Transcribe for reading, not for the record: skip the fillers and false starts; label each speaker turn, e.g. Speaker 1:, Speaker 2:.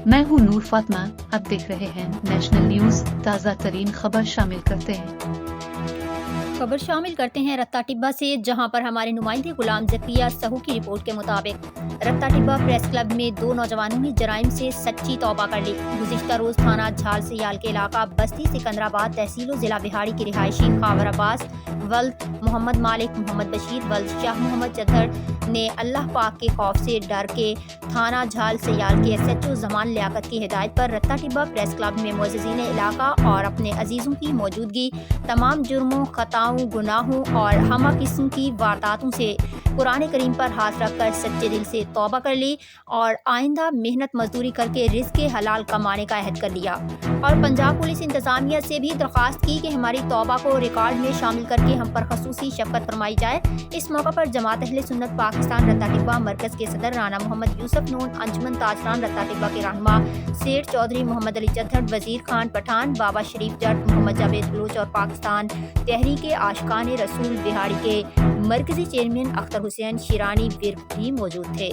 Speaker 1: मैं हूं नूर फातिमा। आप देख रहे हैं नेशनल न्यूज। ताज़ा तरीन खबर शामिल करते हैं।
Speaker 2: रत्ता टिब्बा से, जहां पर हमारे नुमाइंदे गुलाम ज़किया सहू की रिपोर्ट के मुताबिक रत्ता टिब्बा प्रेस क्लब में 2 नौजवानों ने जराइम से सच्ची तौबा कर ली। गुज़िश्ता रोज थाना झाल सियाल के इलाका बस्ती सिकंदराबाद तहसील व जिला बिहाड़ी के रिहायशी खावर अब्बास वल्द मोहम्मद मालिक, मोहम्मद बशीर वल्द शाह मोहम्मद चद्दर ने अल्लाह पाक के खौफ से डर के थाना झाल सियाल के SHO जमान लियाकत की हिदायत पर रत्ता टिब्बा प्रेस क्लब में मुअज़्ज़िज़ीन इलाका और अपने अजीज़ों की मौजूदगी तमाम जुर्मों, खताओं, गुनाहों और हमा किस्म की वारदातों से कुरान करीम पर हाथ रखकर सच्चे दिल से तौबा कर ली और आइंदा मेहनत मजदूरी करके रिज़्क़ हलाल कमाने का अहद कर लिया। और पंजाब पुलिस इंतज़ामिया से भी दरख्वास्त की कि हमारी तौबा को रिकॉर्ड में शामिल करके हम पर खसूसी शफ़क़त फरमाई जाए। इस मौका पर जमात अहले सुन्नत पाकिस्तान रत्ता टिब्बा मरकज़ के सदर राना मोहम्मद यूसुफ नून, अंजुमन ताजरान रत्ता टिब्बा के रहनुमा सेठ चौधरी मोहम्मद अली चद्दर, वज़ीर खान पठान, बाबा शरीफ जट, मोहम्मद जावेद बलूच और पाकिस्तान तहरीक आशिकान रसूल बिहाड़ी के मरकज़ी चेयरमैन अख्तर हुसैन शिरानी विर्क भी मौजूद थे।